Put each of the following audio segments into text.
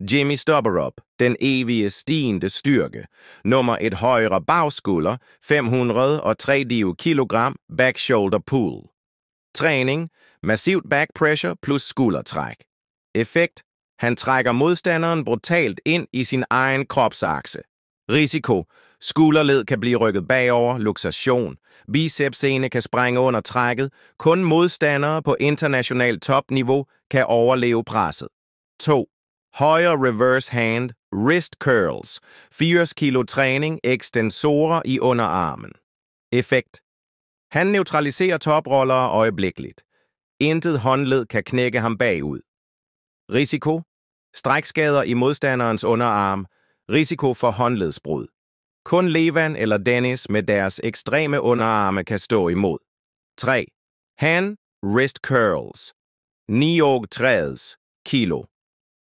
Jimmy Stopperup, den evige stigende styrke. Nummer 1 højre bagskulder, 503 kilogram, back shoulder pull. Træning, massivt back pressure plus skuldertræk. Effekt, han trækker modstanderen brutalt ind i sin egen kropsakse. Risiko, skulderled kan blive rykket bagover, luxation. Bicepssene kan sprænge under trækket. Kun modstandere på internationalt topniveau kan overleve presset. 2. Højre reverse hand, wrist curls. 80 kilo træning, ekstensorer i underarmen. Effekt. Han neutraliserer toprollere øjeblikkeligt. Intet håndled kan knække ham bagud. Risiko. Strækskader i modstanderens underarm. Risiko for håndledsbrud. Kun Levan eller Dennis med deres ekstreme underarme kan stå imod. 3. Hand, wrist curls. 69 kilo.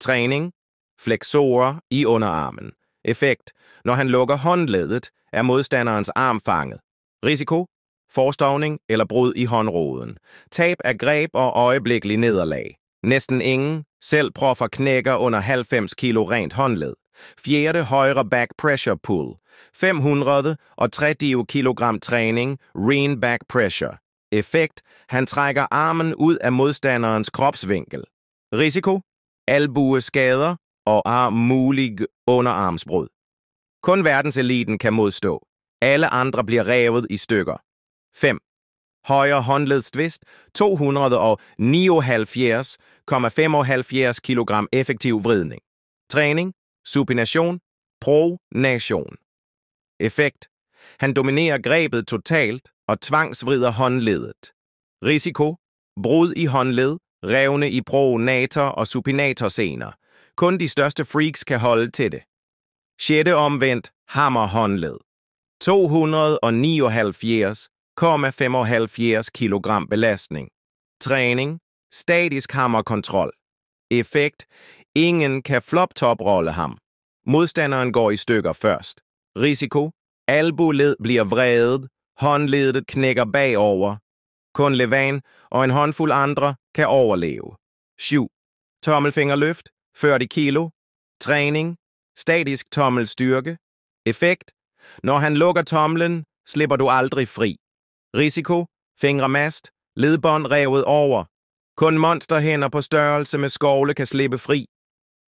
Træning, fleksorer i underarmen. Effekt. Når han lukker håndledet, er modstanderens arm fanget. Risiko, forstovning eller brud i håndroden. Tab af greb og øjeblikkelig nederlag. Næsten ingen, selv proffer knækker under 90 kilo rent håndled. 4. højre back pressure pull. 530 kilogram træning, lean back pressure. Effekt, han trækker armen ud af modstanderens kropsvinkel. Risiko, albueskader og mulig underarmsbrud. Kun verdenseliten kan modstå. Alle andre bliver revet i stykker. 5. Højre håndledstvist, 279,75 kilogram effektiv vridning. Træning, supination, pronation. Effekt. Han dominerer grebet totalt og tvangsvrider håndledet. Risiko, brud i håndled, revne i pronator og supinatorsener. Kun de største freaks kan holde til det. 6. omvendt, hammerhåndled. 279,75 kilogram belastning. Træning, statisk hammerkontrol. Effekt, ingen kan flop-top-rolle ham. Modstanderen går i stykker først. Risiko, albuled bliver vredet, håndledet knækker bagover. Kun Levan og en håndfuld andre kan overleve. 7. Tommelfingerløft, 40 kilo. Træning, statisk tommelstyrke. Effekt, når han lukker tommelen, slipper du aldrig fri. Risiko, fingremast, ledbånd revet over. Kun monsterhænder på størrelse med skovle kan slippe fri.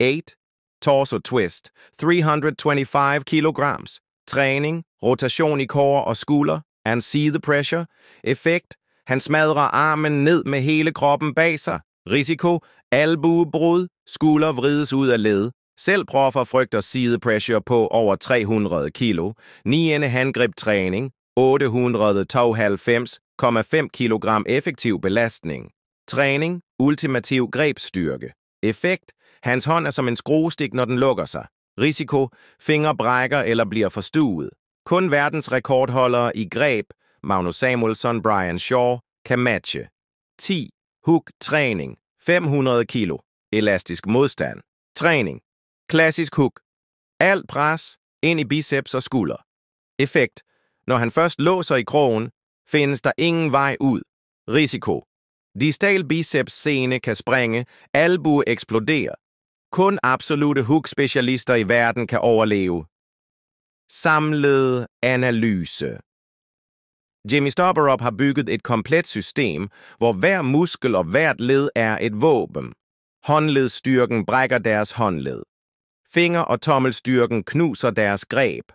8. Torso twist, 325 kilograms. Træning, rotation i core og skulder, and see the pressure. Effekt, han smadrer armen ned med hele kroppen bag sig. Risiko, albuebrud, skulder vrides ud af led. Selv proffer frygter side pressure på over 300 kilo. 9. handgreb træning, 892,5 kilogram effektiv belastning. Træning, ultimativ grebsstyrke. Effekt, hans hånd er som en skruestik, når den lukker sig. Risiko, fingre brækker eller bliver forstuet. Kun verdensrekordholdere i greb, Magnus Samuelsson, Brian Shaw, kan matche. 10. Hook træning, 500 kilo. Elastisk modstand. Træning. Klassisk hook. Alt pres ind i biceps og skulder. Effekt. Når han først låser i krogen, findes der ingen vej ud. Risiko. Distal biceps sene kan sprænge, albue eksploderer. Kun absolute hook-specialister i verden kan overleve. Samlet analyse. Jimmy Stopperup har bygget et komplet system, hvor hver muskel og hvert led er et våben. Håndledsstyrken brækker deres håndled. Finger- og tommelstyrken knuser deres greb.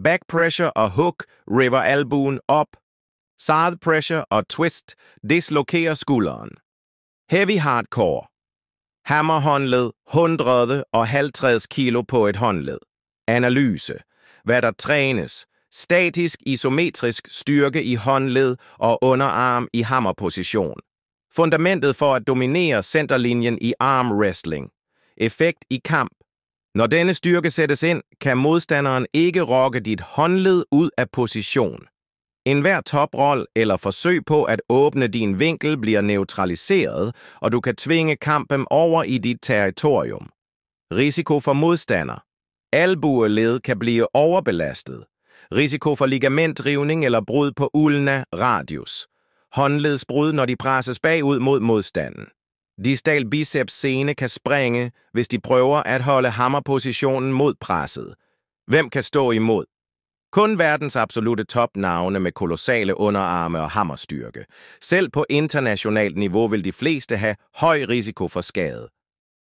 Back pressure og hook river albuen op. Side pressure og twist dislokerer skulderen. Heavy hardcore. Hammerhåndled 150 kilo på et håndled. Analyse. Hvad der trænes. Statisk isometrisk styrke i håndled og underarm i hammerposition. Fundamentet for at dominere centerlinjen i arm wrestling. Effekt i kamp. Når denne styrke sættes ind, kan modstanderen ikke rokke dit håndled ud af position. Enhver toproll eller forsøg på at åbne din vinkel bliver neutraliseret, og du kan tvinge kampen over i dit territorium. Risiko for modstander. Albueled kan blive overbelastet. Risiko for ligamentdrivning eller brud på ulna radius. Håndledsbrud, når de presses bagud mod modstanden. Distal biceps sene kan springe, hvis de prøver at holde hammerpositionen mod presset. Hvem kan stå imod? Kun verdens absolute topnavne med kolossale underarme og hammerstyrke. Selv på internationalt niveau vil de fleste have høj risiko for skade.